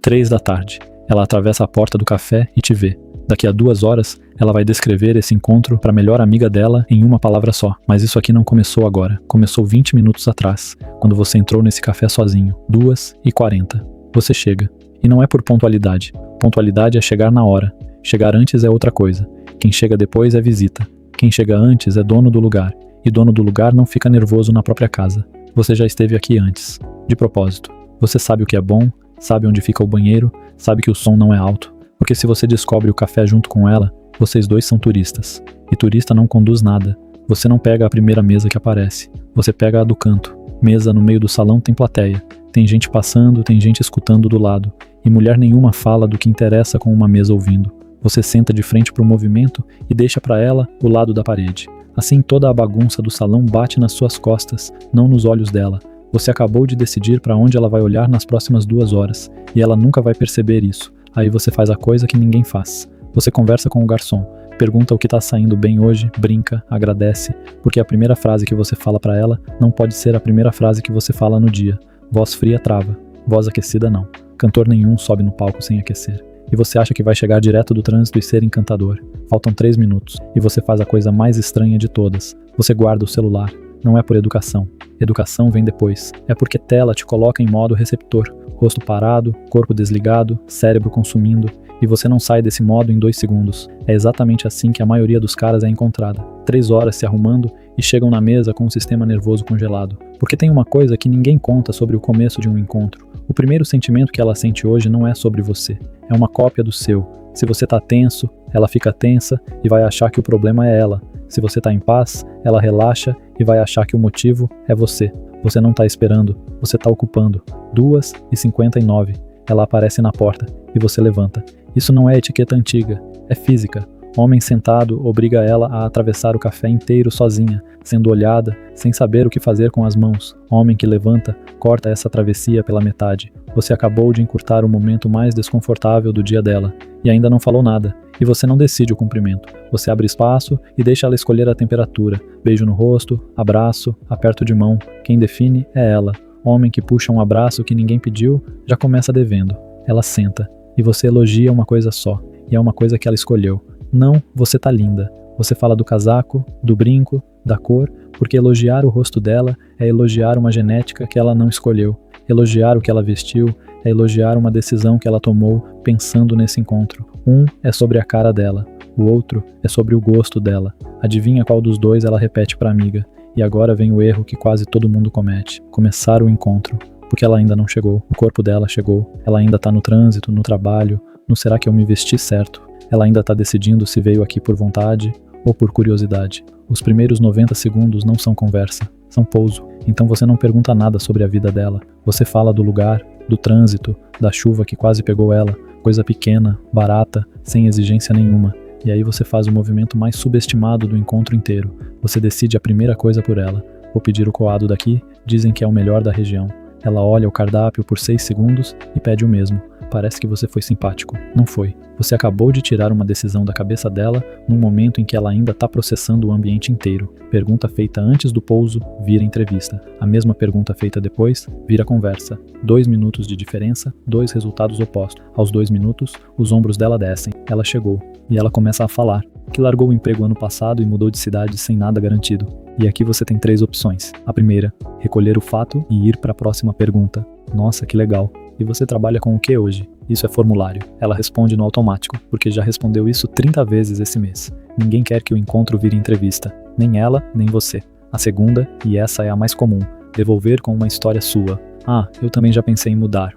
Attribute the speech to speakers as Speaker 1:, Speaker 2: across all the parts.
Speaker 1: 3 da tarde. Ela atravessa a porta do café e te vê. Daqui a 2 horas, ela vai descrever esse encontro para a melhor amiga dela em uma palavra só. Mas isso aqui não começou agora. Começou 20 minutos atrás, quando você entrou nesse café sozinho. 2h40. Você chega. E não é por pontualidade. Pontualidade é chegar na hora. Chegar antes é outra coisa. Quem chega depois é visita. Quem chega antes é dono do lugar. E dono do lugar não fica nervoso na própria casa. Você já esteve aqui antes. De propósito. Você sabe o que é bom, sabe onde fica o banheiro, sabe que o som não é alto. Porque se você descobre o café junto com ela, vocês dois são turistas. E turista não conduz nada. Você não pega a primeira mesa que aparece. Você pega a do canto. Mesa no meio do salão tem plateia. Tem gente passando, tem gente escutando do lado. E mulher nenhuma fala do que interessa com uma mesa ouvindo. Você senta de frente para o movimento e deixa para ela o lado da parede. Assim toda a bagunça do salão bate nas suas costas, não nos olhos dela. Você acabou de decidir para onde ela vai olhar nas próximas 2 horas. E ela nunca vai perceber isso. Aí você faz a coisa que ninguém faz. Você conversa com o garçom, pergunta o que tá saindo bem hoje, brinca, agradece, porque a primeira frase que você fala pra ela não pode ser a primeira frase que você fala no dia. Voz fria trava, voz aquecida não. Cantor nenhum sobe no palco sem aquecer. E você acha que vai chegar direto do trânsito e ser encantador. Faltam 3 minutos, e você faz a coisa mais estranha de todas. Você guarda o celular. Não é por educação. Educação vem depois. É porque tela te coloca em modo receptor. Rosto parado, corpo desligado, cérebro consumindo. E você não sai desse modo em 2 segundos. É exatamente assim que a maioria dos caras é encontrada. 3 horas se arrumando e chegam na mesa com o sistema nervoso congelado. Porque tem uma coisa que ninguém conta sobre o começo de um encontro. O primeiro sentimento que ela sente hoje não é sobre você. É uma cópia do seu. Se você tá tenso, ela fica tensa e vai achar que o problema é ela. Se você tá em paz, ela relaxa e vai achar que o motivo é você. Você não tá esperando, você tá ocupando. 2h59. Ela aparece na porta e você levanta. Isso não é etiqueta antiga, é física. Homem sentado obriga ela a atravessar o café inteiro sozinha, sendo olhada, sem saber o que fazer com as mãos. Homem que levanta, corta essa travessia pela metade. Você acabou de encurtar o momento mais desconfortável do dia dela, e ainda não falou nada. E você não decide o cumprimento. Você abre espaço e deixa ela escolher a temperatura. Beijo no rosto, abraço, aperto de mão. Quem define é ela. Homem que puxa um abraço que ninguém pediu, já começa devendo. Ela senta, e você elogia uma coisa só, e é uma coisa que ela escolheu. Não, você tá linda. Você fala do casaco, do brinco, da cor, porque elogiar o rosto dela é elogiar uma genética que ela não escolheu. Elogiar o que ela vestiu é elogiar uma decisão que ela tomou pensando nesse encontro. Um é sobre a cara dela, o outro é sobre o gosto dela. Adivinha qual dos dois ela repete pra amiga. E agora vem o erro que quase todo mundo comete. Começar o encontro. Porque ela ainda não chegou. O corpo dela chegou. Ela ainda tá no trânsito, no trabalho. No será que eu me vesti certo? Ela ainda tá decidindo se veio aqui por vontade ou por curiosidade. Os primeiros 90 segundos não são conversa, são pouso. Então você não pergunta nada sobre a vida dela. Você fala do lugar, do trânsito, da chuva que quase pegou ela. Coisa pequena, barata, sem exigência nenhuma. E aí você faz o movimento mais subestimado do encontro inteiro. Você decide a primeira coisa por ela. Vou pedir o coado daqui, dizem que é o melhor da região. Ela olha o cardápio por 6 segundos e pede o mesmo. Parece que você foi simpático. Não foi. Você acabou de tirar uma decisão da cabeça dela num momento em que ela ainda está processando o ambiente inteiro. Pergunta feita antes do pouso vira entrevista. A mesma pergunta feita depois vira conversa. 2 minutos de diferença, 2 resultados opostos. Aos 2 minutos, os ombros dela descem. Ela chegou. E ela começa a falar. Que largou o emprego ano passado e mudou de cidade sem nada garantido. E aqui você tem 3 opções. A primeira, recolher o fato e ir para a próxima pergunta. Nossa, que legal. E você trabalha com o que hoje? Isso é formulário. Ela responde no automático, porque já respondeu isso 30 vezes esse mês. Ninguém quer que o encontro vire entrevista. Nem ela, nem você. A segunda, e essa é a mais comum, devolver com uma história sua. Ah, eu também já pensei em mudar.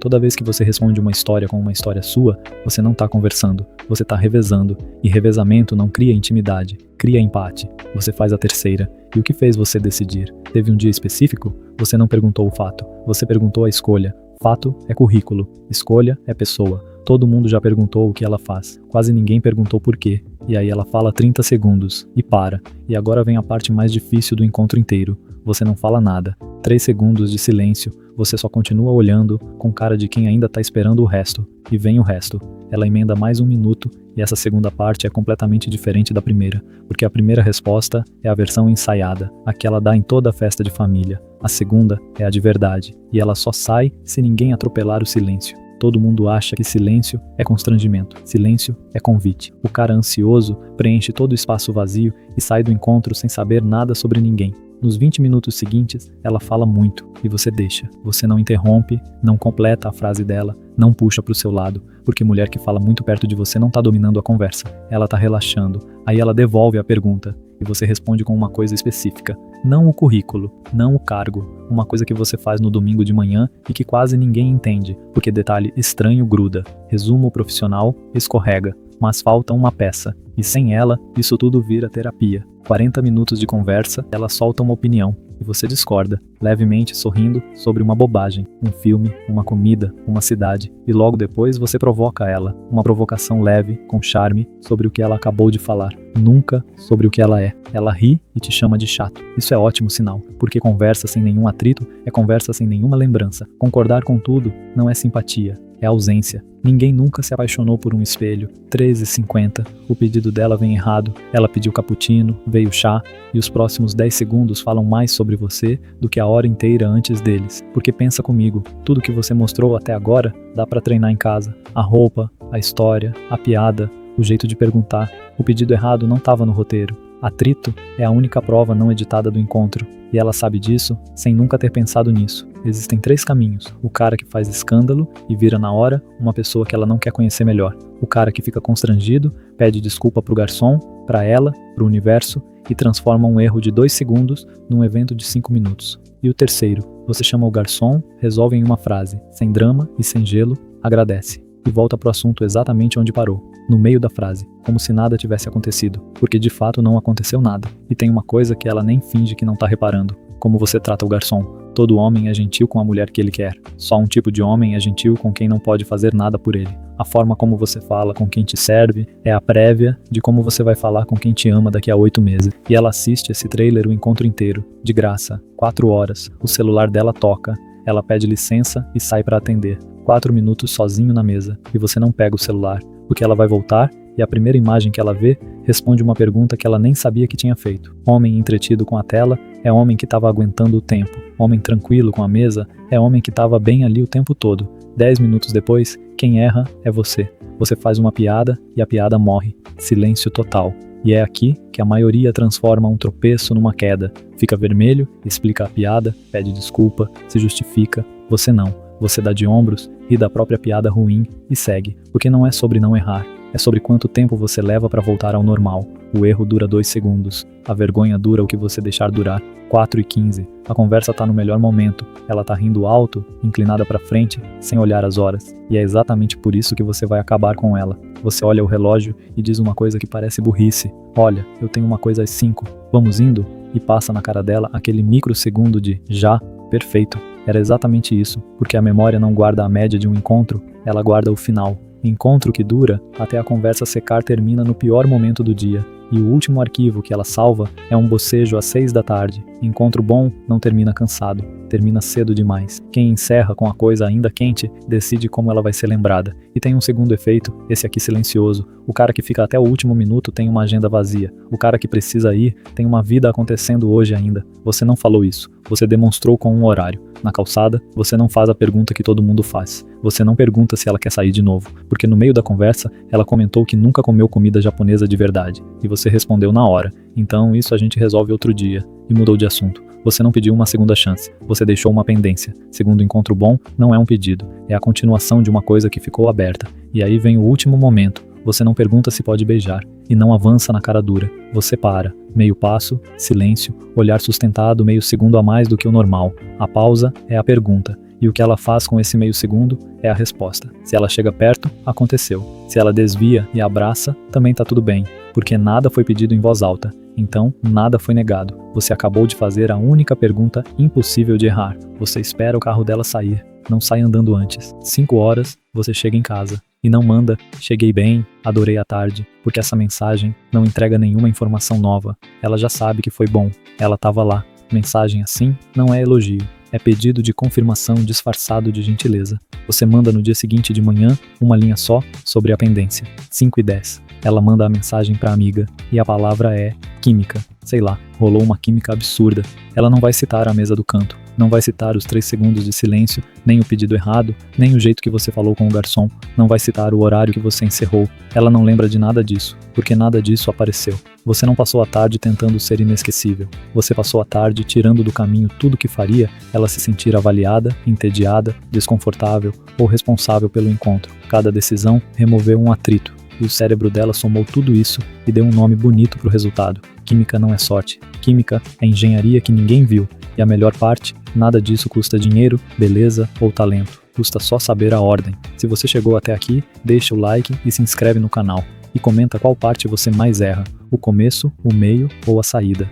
Speaker 1: Toda vez que você responde uma história com uma história sua, você não tá conversando, você tá revezando. E revezamento não cria intimidade, cria empate. Você faz a terceira. E o que fez você decidir? Teve um dia específico? Você não perguntou o fato, você perguntou a escolha. Fato é currículo, escolha é pessoa. Todo mundo já perguntou o que ela faz, quase ninguém perguntou por quê. E aí ela fala 30 segundos, e para. E agora vem a parte mais difícil do encontro inteiro. Você não fala nada. 3 segundos de silêncio. Você só continua olhando, com cara de quem ainda tá esperando o resto. E vem o resto. Ela emenda mais 1 minuto, e essa segunda parte é completamente diferente da primeira, porque a primeira resposta é a versão ensaiada, a que ela dá em toda a festa de família. A segunda é a de verdade, e ela só sai se ninguém atropelar o silêncio. Todo mundo acha que silêncio é constrangimento, silêncio é convite. O cara ansioso preenche todo o espaço vazio e sai do encontro sem saber nada sobre ninguém. Nos 20 minutos seguintes, ela fala muito e você deixa. Você não interrompe, não completa a frase dela, não puxa para o seu lado, porque mulher que fala muito perto de você não tá dominando a conversa, ela tá relaxando. Aí ela devolve a pergunta e você responde com uma coisa específica. Não o currículo, não o cargo, uma coisa que você faz no domingo de manhã e que quase ninguém entende, porque detalhe estranho gruda. Resumo profissional escorrega, mas falta uma peça, e sem ela, isso tudo vira terapia. 40 minutos de conversa, ela solta uma opinião, e você discorda, levemente sorrindo sobre uma bobagem, um filme, uma comida, uma cidade, e logo depois você provoca ela, uma provocação leve, com charme, sobre o que ela acabou de falar, nunca sobre o que ela é. Ela ri e te chama de chato. Isso é ótimo sinal, porque conversa sem nenhum atrito é conversa sem nenhuma lembrança. Concordar com tudo não é simpatia, é ausência. Ninguém nunca se apaixonou por um espelho. 13h50, o pedido dela vem errado, ela pediu cappuccino, veio chá, e os próximos 10 segundos falam mais sobre você do que a hora inteira antes deles. Porque pensa comigo, tudo que você mostrou até agora dá pra treinar em casa. A roupa, a história, a piada, o jeito de perguntar. O pedido errado não estava no roteiro. Atrito é a única prova não editada do encontro, e ela sabe disso sem nunca ter pensado nisso. Existem 3 caminhos: o cara que faz escândalo e vira na hora uma pessoa que ela não quer conhecer melhor, o cara que fica constrangido, pede desculpa pro garçom, pra ela, pro universo e transforma um erro de 2 segundos num evento de 5 minutos. E o terceiro, você chama o garçom, resolve em uma frase, sem drama e sem gelo, agradece, e volta pro assunto exatamente onde parou, no meio da frase, como se nada tivesse acontecido, porque de fato não aconteceu nada. E tem uma coisa que ela nem finge que não tá reparando: como você trata o garçom. Todo homem é gentil com a mulher que ele quer. Só um tipo de homem é gentil com quem não pode fazer nada por ele. A forma como você fala com quem te serve é a prévia de como você vai falar com quem te ama daqui a 8 meses. E ela assiste esse trailer o encontro inteiro, de graça, 4 horas. O celular dela toca, ela pede licença e sai pra atender. 4 minutos sozinho na mesa, e você não pega o celular, porque ela vai voltar e a primeira imagem que ela vê responde uma pergunta que ela nem sabia que tinha feito. Homem entretido com a tela é homem que estava aguentando o tempo. Homem tranquilo com a mesa é homem que estava bem ali o tempo todo. 10 minutos depois, quem erra é você. Você faz uma piada e a piada morre. Silêncio total. E é aqui que a maioria transforma um tropeço numa queda. Fica vermelho, explica a piada, pede desculpa, se justifica. Você não. Você dá de ombros, ri da própria piada ruim e segue. Porque não é sobre não errar. É sobre quanto tempo você leva para voltar ao normal. O erro dura 2 segundos. A vergonha dura o que você deixar durar. 4h15. A conversa tá no melhor momento. Ela tá rindo alto, inclinada para frente, sem olhar as horas. E é exatamente por isso que você vai acabar com ela. Você olha o relógio e diz uma coisa que parece burrice. Olha, eu tenho uma coisa às 5. Vamos indo? E passa na cara dela aquele microsegundo de já, perfeito. Era exatamente isso, porque a memória não guarda a média de um encontro, ela guarda o final. Encontro que dura até a conversa secar termina no pior momento do dia. E o último arquivo que ela salva é um bocejo às 6 da tarde. Encontro bom não termina cansado, termina cedo demais. Quem encerra com a coisa ainda quente decide como ela vai ser lembrada. E tem um segundo efeito, esse aqui silencioso. O cara que fica até o último minuto tem uma agenda vazia. O cara que precisa ir tem uma vida acontecendo hoje ainda. Você não falou isso, você demonstrou com um horário. Na calçada, você não faz a pergunta que todo mundo faz. Você não pergunta se ela quer sair de novo, porque no meio da conversa, ela comentou que nunca comeu comida japonesa de verdade, e você respondeu na hora. Então isso a gente resolve outro dia, e mudou de assunto. Você não pediu uma segunda chance, você deixou uma pendência. Segundo encontro bom, não é um pedido, é a continuação de uma coisa que ficou aberta. E aí vem o último momento. Você não pergunta se pode beijar, e não avança na cara dura. Você para, meio passo, silêncio, olhar sustentado meio segundo a mais do que o normal. A pausa é a pergunta, e o que ela faz com esse meio segundo é a resposta. Se ela chega perto, aconteceu. Se ela desvia e abraça, também tá tudo bem, porque nada foi pedido em voz alta. Então, nada foi negado. Você acabou de fazer a única pergunta impossível de errar. Você espera o carro dela sair, não sai andando antes. 5 horas, você chega em casa. E não manda, cheguei bem, adorei a tarde, porque essa mensagem não entrega nenhuma informação nova. Ela já sabe que foi bom, ela estava lá, Mensagem assim não é elogio, é pedido de confirmação disfarçado de gentileza. Você manda no dia seguinte de manhã uma linha só sobre a pendência. 5:10. Ela manda a mensagem para a amiga e a palavra é química. Sei lá, rolou uma química absurda. Ela não vai citar a mesa do canto, não vai citar os 3 segundos de silêncio, nem o pedido errado, nem o jeito que você falou com o garçom, não vai citar o horário que você encerrou. Ela não lembra de nada disso, porque nada disso apareceu. Você não passou a tarde tentando ser inesquecível. Você passou a tarde tirando do caminho tudo que faria ela se sentir avaliada, entediada, desconfortável ou responsável pelo encontro. Cada decisão removeu um atrito, e o cérebro dela somou tudo isso e deu um nome bonito pro resultado. Química não é sorte. Química é engenharia que ninguém viu. E a melhor parte, nada disso custa dinheiro, beleza ou talento. Custa só saber a ordem. Se você chegou até aqui, deixa o like e se inscreve no canal. E comenta qual parte você mais erra, o começo, o meio ou a saída.